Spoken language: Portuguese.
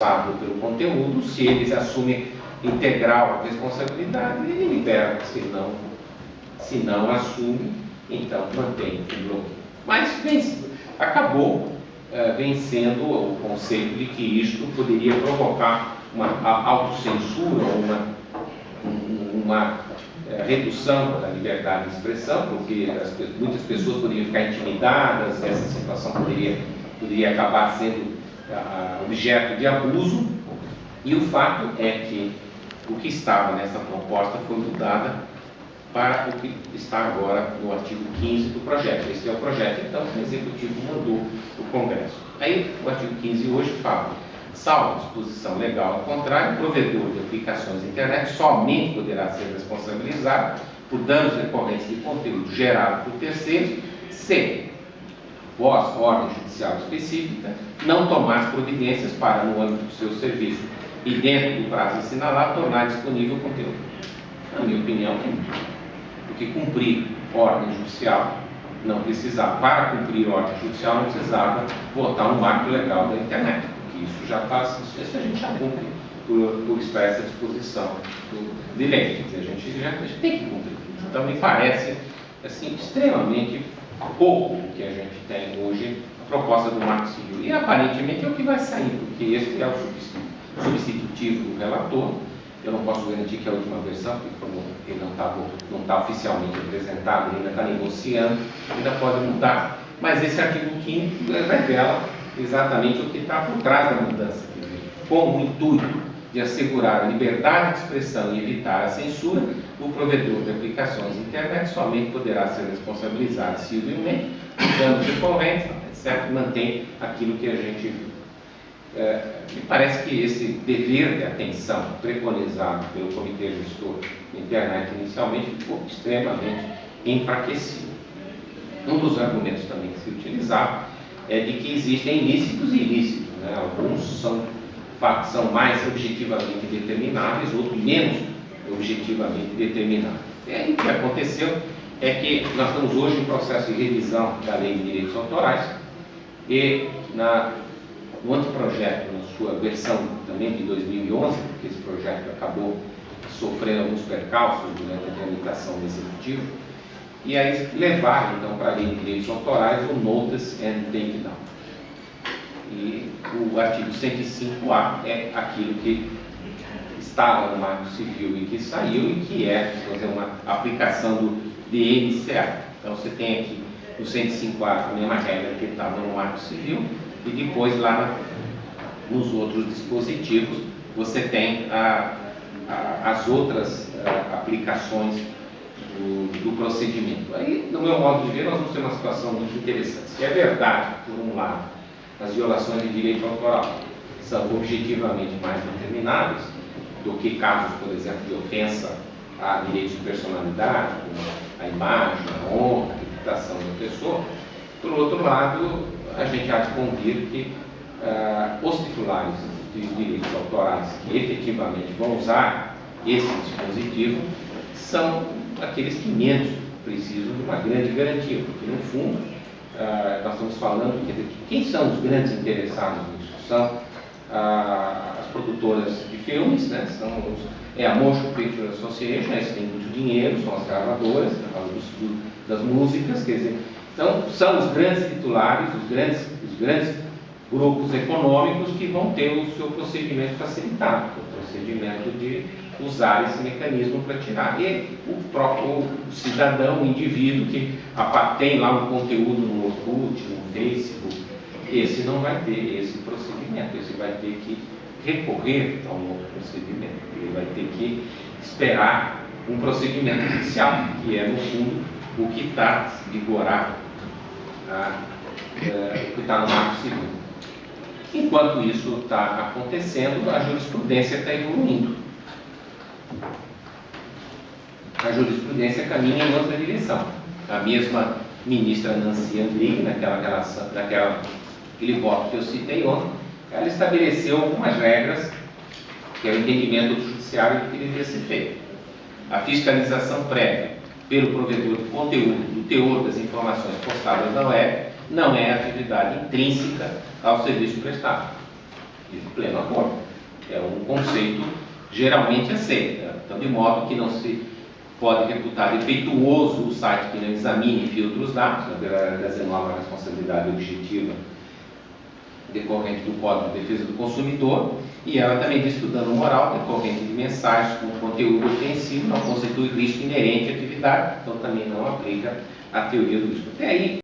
pelo conteúdo. Se eles assumem integral a responsabilidade, ele libera. Se não assume, então mantém o bloqueio. Mas acabou vencendo o conceito de que isto poderia provocar uma autocensura, uma redução da liberdade de expressão, porque muitas pessoas poderiam ficar intimidadas, essa situação poderia acabar sendo objeto de abuso, e o fato é que o que estava nessa proposta foi mudada para o que está agora no artigo 15 do projeto. Esse é o projeto, então, que o Executivo mandou para o Congresso. Aí, o artigo 15 hoje fala: salvo disposição legal contrária, o provedor de aplicações de internet somente poderá ser responsabilizado por danos decorrentes de conteúdo gerado por terceiros, se voz, ordem judicial específica, não tomar as providências para, no âmbito do seu serviço e dentro do prazo assinalado, tornar disponível o conteúdo. Na minha opinião, porque cumprir ordem judicial não precisava, para cumprir ordem judicial não precisava votar um marco legal da internet, porque isso já faz, isso a gente já cumpre por expressa disposição de lei, a gente já tem que cumprir. Então me parece assim, extremamente pouco o que a gente tem hoje, a proposta do Marco Civil, e aparentemente é o que vai sair, porque esse é o substitutivo do relator. Eu não posso garantir que é a última versão, porque como ele não está oficialmente apresentado, ele ainda está negociando, ainda pode mudar. Mas esse artigo 5º revela exatamente o que está por trás da mudança, quer dizer, com o intuito de assegurar a liberdade de expressão e evitar a censura, o provedor de aplicações de internet somente poderá ser responsabilizado civilmente por danos decorrentes, etc. Mantém aquilo que a gente viu. Me parece que esse dever de atenção preconizado pelo Comitê Gestor da Internet inicialmente ficou extremamente enfraquecido. Um dos argumentos também que se utilizava é de que existem ilícitos e ilícitos, né? Alguns são mais objetivamente determináveis, outros menos objetivamente determináveis. E aí o que aconteceu é que nós estamos hoje em processo de revisão da Lei de Direitos Autorais e no anteprojeto, na sua versão também de 2011, porque esse projeto acabou sofrendo alguns percalços durante a tramitação do Executivo, e aí levaram então para a Lei de Direitos Autorais o Notice and Takedown. E o artigo 105A é aquilo que estava no Marco Civil e que saiu e que é, uma aplicação do DMCA. Então você tem aqui no 105A a mesma regra que estava no Marco Civil, e depois lá nos outros dispositivos você tem as outras aplicações do procedimento. Aí, no meu modo de ver, nós vamos ter uma situação muito interessante. Se é verdade, por um lado, as violações de direito autoral são objetivamente mais determináveis do que casos, por exemplo, de ofensa a direitos de personalidade, como a imagem, a honra, a reputação da pessoa. Por outro lado, a gente há de convir que os titulares de direitos autorais que efetivamente vão usar esse dispositivo são aqueles que menos precisam de uma grande garantia, porque no fundo nós estamos falando, quer dizer, quem são os grandes interessados nisso? São as produtoras de filmes, né? É a Motion Picture Association, eles têm muito dinheiro, são as gravadoras, das músicas, quer dizer, então são os grandes titulares, os grandes grupos econômicos que vão ter o seu procedimento facilitado, o procedimento de usar esse mecanismo para tirar. E o próprio cidadão, o indivíduo que tem lá um conteúdo no Orkut, no Facebook, esse não vai ter esse procedimento, esse vai ter que recorrer a um outro procedimento, ele vai ter que esperar um procedimento judicial, que é, no fundo, o que está vigorado, o que está no Marco Civil. Enquanto isso está acontecendo, a jurisprudência está evoluindo. A jurisprudência caminha em outra direção. A mesma ministra Nancy Andrighi, aquele voto que eu citei ontem, ela estabeleceu algumas regras, que é o entendimento do judiciário do que deveria ser feito. A fiscalização prévia pelo provedor de conteúdo do teor das informações postadas na web não é atividade intrínseca ao serviço prestado. de pleno acordo. É um conceito geralmente aceito, né? Então, de modo que não se pode reputar defeituoso o site que não examine e filtra os dados, desenvolve uma responsabilidade objetiva decorrente do Código de Defesa do Consumidor, e ela também diz que o dano moral decorrente de mensagens com conteúdo ofensivo não constitui risco inerente à atividade, então também não aplica a teoria do risco. Até aí,